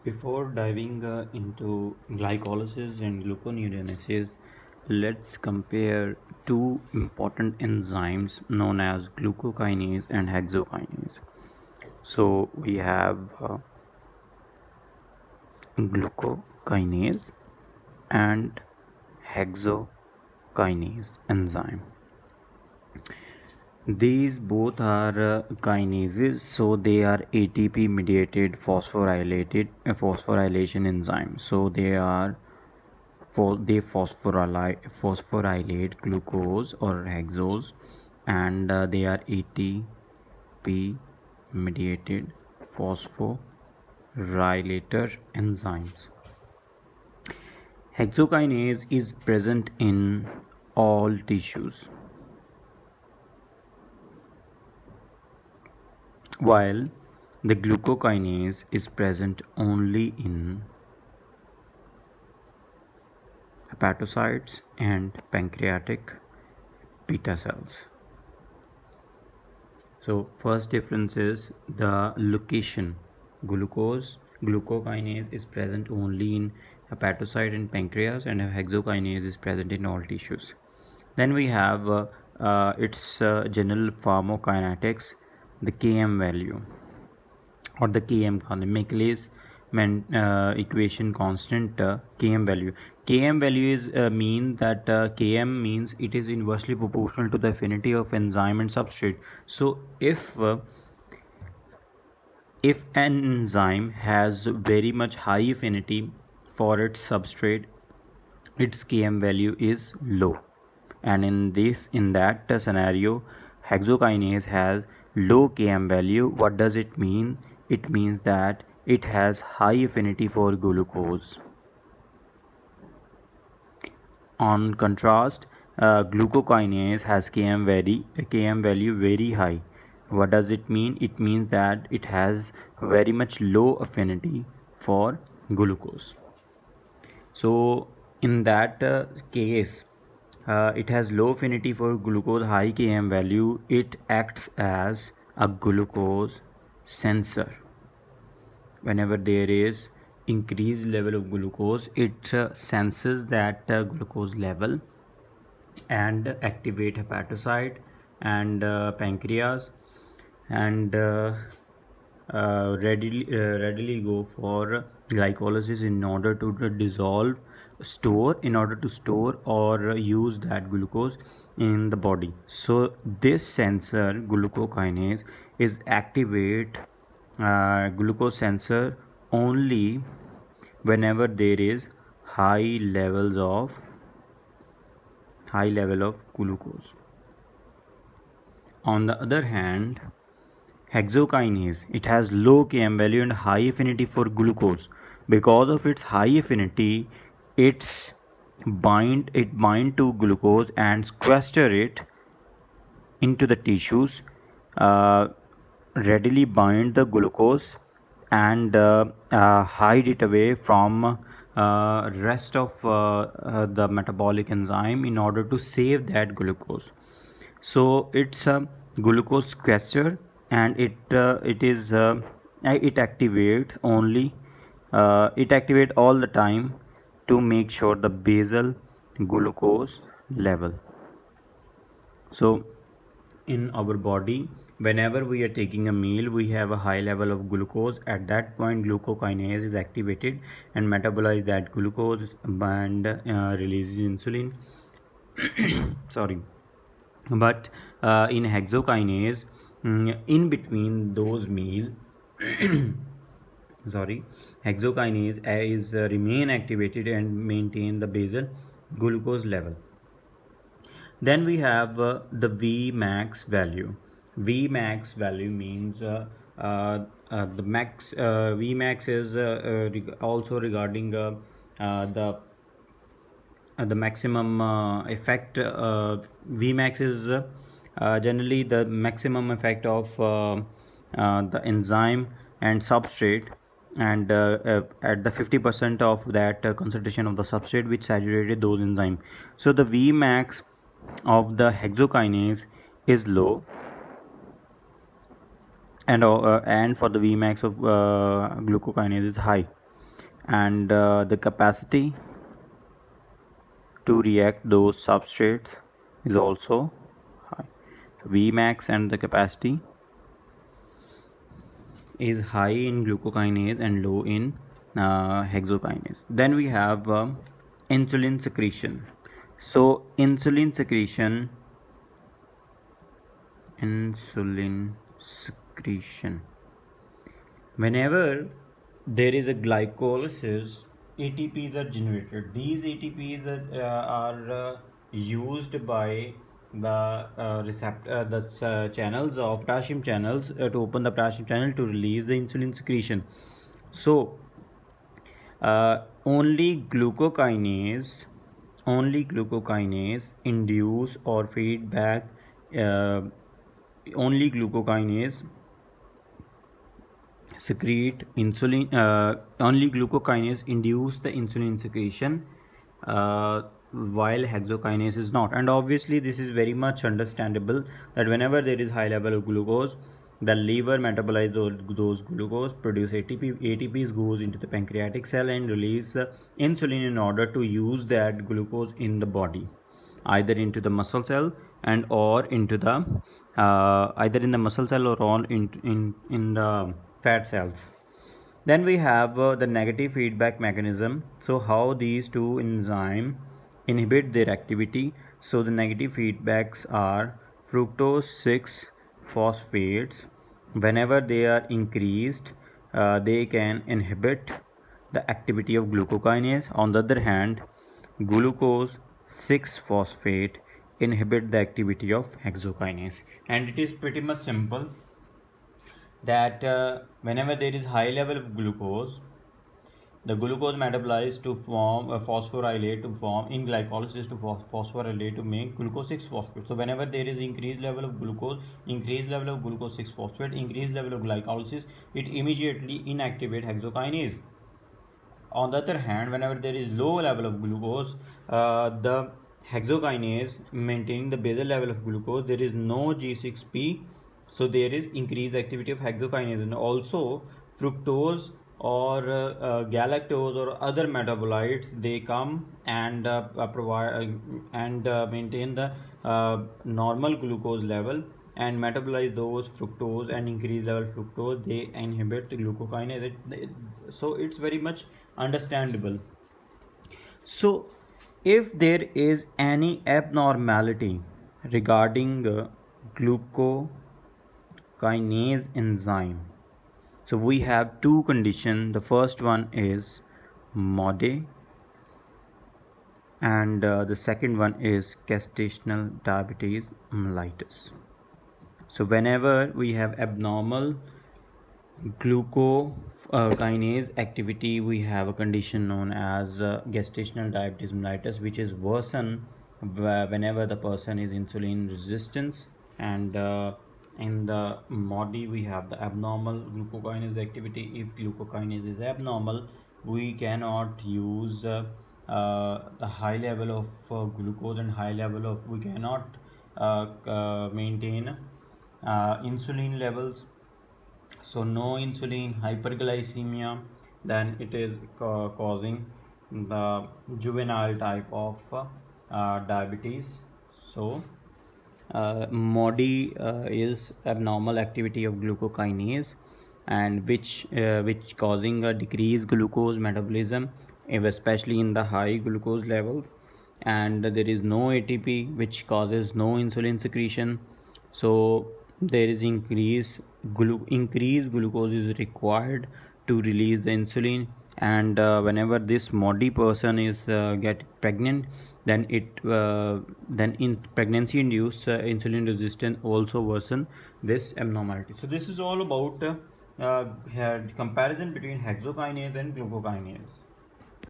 Before diving into glycolysis and gluconeogenesis, let's compare two important enzymes known as glucokinase and hexokinase. So we have glucokinase and hexokinase enzyme. These both are kinases, so they are ATP mediated phosphorylation enzymes. So they phosphorylate glucose or hexose, and they are ATP mediated phosphorylator enzymes. Hexokinase is present in all tissues, while the glucokinase is present only in hepatocytes and pancreatic beta cells. So first difference is the location. Glucokinase is present only in hepatocyte and pancreas, and hexokinase is present in all tissues. Then we have its general pharmacokinetics, the Km value, or the Km Michaelis equation constant Km value. Km value is mean that Km means it is inversely proportional to the affinity of enzyme and substrate. So if an enzyme has very much high affinity for its substrate, its Km value is low, and in that scenario, hexokinase has low Km value. What does it mean? It means that it has high affinity for glucose. On contrast, glucokinase has Km value very high. What does it mean? It means that it has very much low affinity for glucose. So in that case, it has low affinity for glucose, high Km value. It acts as a glucose sensor. Whenever there is increased level of glucose, it senses that glucose level and activate hepatocyte and pancreas, and readily go for glycolysis in order to store or use that glucose in the body. So this sensor glucokinase is activate glucose sensor only whenever there is high level of glucose. On the other hand, hexokinase, it has low Km value and high affinity for glucose. Because of its high affinity, it bind to glucose and sequester it into the tissues, uh, readily bind the glucose and hide it away from rest of the metabolic enzyme in order to save that glucose. So it's a glucose sequester, and it activates only it activates all the time to make sure the basal glucose level. So in our body, whenever we are taking a meal, we have a high level of glucose. At that point, glucokinase is activated and metabolize that glucose and releases insulin. Sorry. But in hexokinase, in between those meal sorry, hexokinase is remain activated and maintain the basal glucose level. Then we have the Vmax value. Vmax value means the max. Vmax is also regarding the maximum effect. Vmax is generally the maximum effect of the enzyme and substrate, and at the 50% of that concentration of the substrate which saturated those enzymes. So the Vmax of the hexokinase is low, and for the Vmax of glucokinase is high. and the capacity to react those substrates is also high. Vmax and the capacity is high in glucokinase and low in hexokinase. Then we have insulin secretion. So insulin secretion. Whenever there is a glycolysis, ATPs are generated. These ATPs are used by the channels or potassium channels to open the potassium channel to release the insulin secretion. So only glucokinase induce or feedback only glucokinase secrete insulin, only glucokinase induce the insulin secretion, while hexokinase is not. And obviously this is very much understandable that whenever there is high level of glucose, the liver metabolize those glucose, produce ATPs goes into the pancreatic cell and release insulin in order to use that glucose in the body, either into the muscle cell and or into the either in the muscle cell or on in the fat cells. Then we have the negative feedback mechanism. So how these two enzymes inhibit their activity. So the negative feedbacks are fructose 6 phosphates. Whenever they are increased, they can inhibit the activity of glucokinase. On the other hand, glucose 6 phosphate inhibit the activity of hexokinase. And it is pretty much simple that whenever there is high level of glucose, the glucose metabolized to form a phosphorylate to form in glycolysis to phosphorylate to make glucose 6 phosphate. So whenever there is increased level of glucose, increased level of glucose 6 phosphate, increased level of glycolysis, it immediately inactivate hexokinase. On the other hand, whenever there is low level of glucose, the hexokinase maintaining the basal level of glucose, there is no G6P, so there is increased activity of hexokinase. And also fructose or galactose or other metabolites, they come and provide and maintain the normal glucose level and metabolize those fructose and increase level fructose. They inhibit glucokinase. So it's very much understandable. So if there is any abnormality regarding glucokinase enzyme, so we have two conditions. The first one is MODY and the second one is gestational diabetes mellitus. So whenever we have abnormal glucokinase activity, we have a condition known as gestational diabetes mellitus, which is worsen whenever the person is insulin resistance. And in the MODY we have the abnormal glucokinase activity. If glucokinase is abnormal, we cannot use the high level of glucose and high level of, we cannot maintain insulin levels. So no insulin, hyperglycemia, then it is causing the juvenile type of diabetes. So MODY is abnormal activity of glucokinase, and which causing a decreased glucose metabolism, especially in the high glucose levels. And there is no ATP, which causes no insulin secretion. So there is increased glucose is required to release the insulin. And whenever this MODY person is get pregnant, then then in pregnancy induced insulin resistance also worsen this abnormality. So this is all about comparison between hexokinase and glucokinase.